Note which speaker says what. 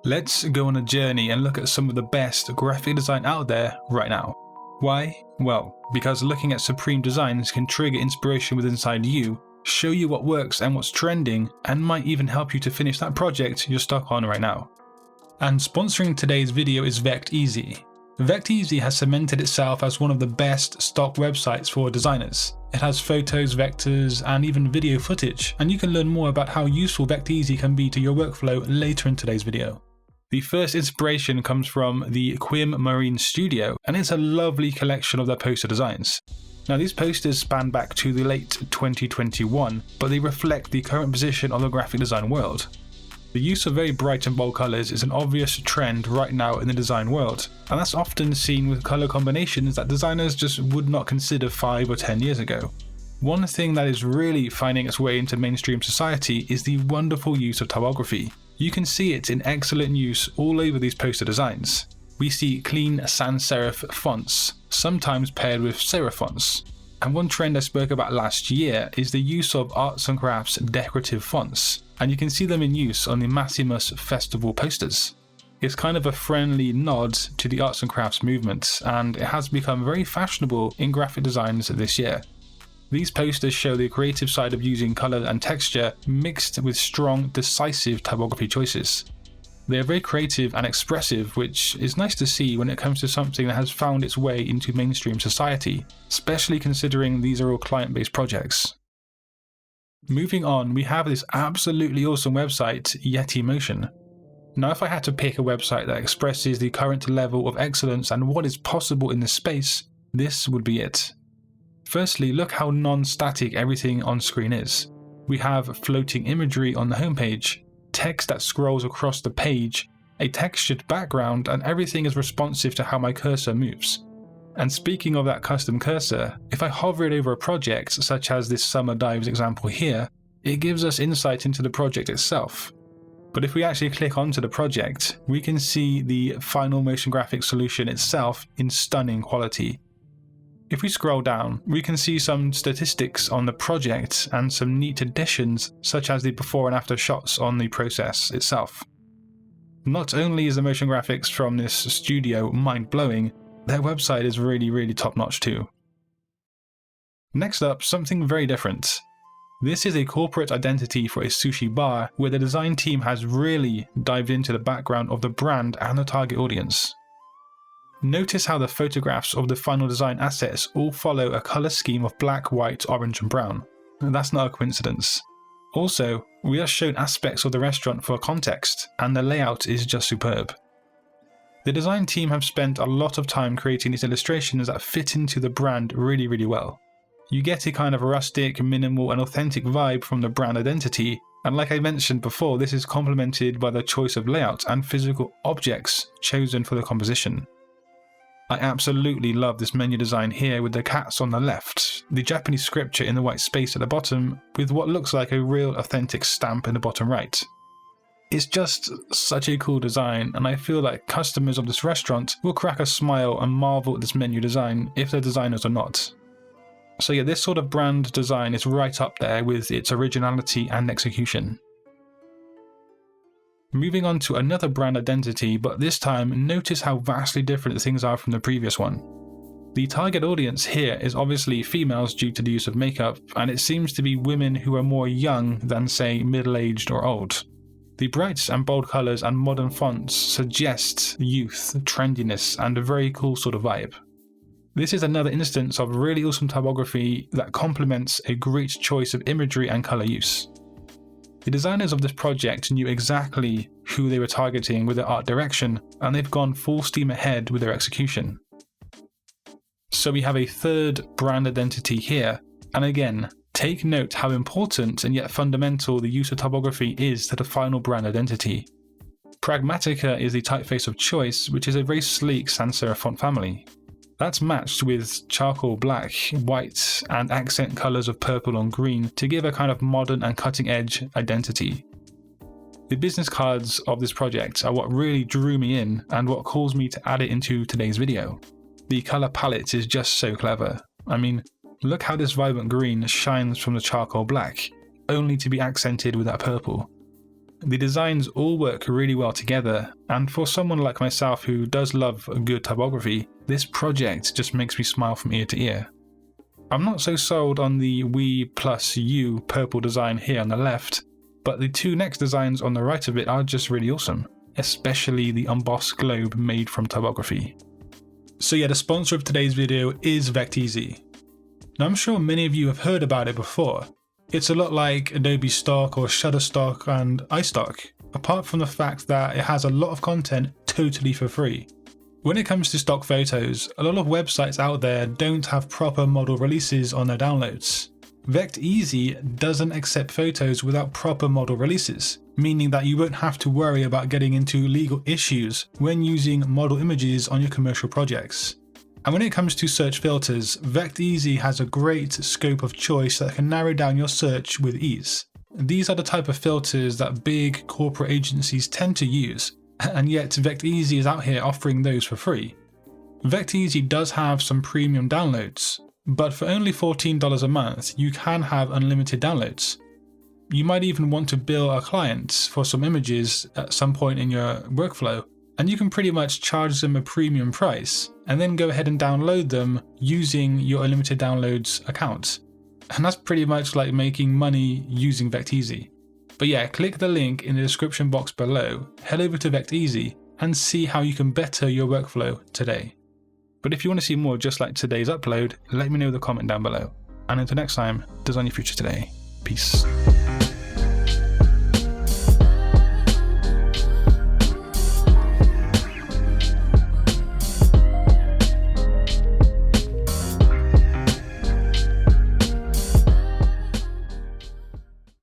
Speaker 1: Let's go on a journey and look at some of the best graphic design out there right now. Why? Well, because looking at supreme designs can trigger inspiration within inside you, show you what works and what's trending, and might even help you to finish that project you're stuck on right now. And sponsoring today's video is Vecteezy. Vecteezy has cemented itself as one of the best stock websites for designers. It has photos, vectors, and even video footage, and you can learn more about how useful Vecteezy can be to your workflow later in today's video. The first inspiration comes from the Quim Marine Studio, and it's a lovely collection of their poster designs. Now, these posters span back to the late 2021, but they reflect the current position of the graphic design world. The use of very bright and bold colours is an obvious trend right now in the design world, and that's often seen with colour combinations that designers just would not consider 5 or 10 years ago. One thing that is really finding its way into mainstream society is the wonderful use of typography. You can see it in excellent use all over these poster designs. We see clean sans serif fonts, sometimes paired with serif fonts. And one trend I spoke about last year is the use of arts and crafts decorative fonts, and you can see them in use on the Maximus Festival posters. It's kind of a friendly nod to the arts and crafts movement, and it has become very fashionable in graphic designs this year. These posters show the creative side of using colour and texture mixed with strong, decisive typography choices. They are very creative and expressive, which is nice to see when it comes to something that has found its way into mainstream society, especially considering these are all client-based projects. Moving on, we have this absolutely awesome website, Yeti Motion. Now, if I had to pick a website that expresses the current level of excellence and what is possible in this space, this would be it. Firstly, look how non-static everything on screen is. We have floating imagery on the homepage, text that scrolls across the page, a textured background, and everything is responsive to how my cursor moves. And speaking of that custom cursor, if I hover it over a project, such as this Summer Dives example here, it gives us insight into the project itself. But if we actually click onto the project, we can see the final motion graphics solution itself in stunning quality. If we scroll down, we can see some statistics on the project and some neat additions, such as the before and after shots on the process itself. Not only is the motion graphics from this studio mind-blowing, their website is really top-notch too. Next up, something very different. This is a corporate identity for a sushi bar where the design team has really dived into the background of the brand and the target audience. Notice how the photographs of the final design assets all follow a colour scheme of black, white, orange and brown. That's not a coincidence. Also, we are shown aspects of the restaurant for context, and the layout is just superb. The design team have spent a lot of time creating these illustrations that fit into the brand really well. You get a kind of rustic, minimal and authentic vibe from the brand identity, and like I mentioned before, this is complemented by the choice of layout and physical objects chosen for the composition. I absolutely love this menu design here with the cats on the left, the Japanese scripture in the white space at the bottom, with what looks like a real authentic stamp in the bottom right. It's just such a cool design, and I feel like customers of this restaurant will crack a smile and marvel at this menu design if the designers are not. So yeah, this sort of brand design is right up there with its originality and execution. Moving on to another brand identity, but this time notice how vastly different things are from the previous one. The target audience here is obviously females due to the use of makeup, and it seems to be women who are more young than, say, middle-aged or old. The bright and bold colours and modern fonts suggest youth, trendiness, and a very cool sort of vibe. This is another instance of really awesome typography that complements a great choice of imagery and colour use. The designers of this project knew exactly who they were targeting with their art direction, and they've gone full steam ahead with their execution. So we have a third brand identity here, and again, take note how important and yet fundamental the use of typography is to the final brand identity. Pragmatica is the typeface of choice, which is a very sleek sans serif font family. That's matched with charcoal black, white, and accent colours of purple and green to give a kind of modern and cutting-edge identity. The business cards of this project are what really drew me in and what caused me to add it into today's video. The colour palette is just so clever. I mean, look how this vibrant green shines from the charcoal black, only to be accented with that purple. The designs all work really well together, and for someone like myself who does love a good typography, this project just makes me smile from ear to ear. I'm not so sold on the We plus You purple design here on the left, but the two next designs on the right of it are just really awesome, especially the embossed globe made from typography. So yeah, the sponsor of today's video is Vecteezy. Now I'm sure many of you have heard about it before. It's a lot like Adobe Stock or Shutterstock and iStock, apart from the fact that it has a lot of content totally for free. When it comes to stock photos, a lot of websites out there don't have proper model releases on their downloads. Vecteezy doesn't accept photos without proper model releases, meaning that you won't have to worry about getting into legal issues when using model images on your commercial projects. And when it comes to search filters, Vecteezy has a great scope of choice that can narrow down your search with ease. These are the type of filters that big corporate agencies tend to use, and yet Vecteezy is out here offering those for free. Vecteezy does have some premium downloads, but for only $14 a month, you can have unlimited downloads. You might even want to bill a client for some images at some point in your workflow, and you can pretty much charge them a premium price and then go ahead and download them using your unlimited downloads account. And that's pretty much like making money using Vecteezy. But yeah, click the link in the description box below, head over to Vecteezy and see how you can better your workflow today. But if you want to see more just like today's upload, let me know in the comment down below. And until next time, design your future today. Peace.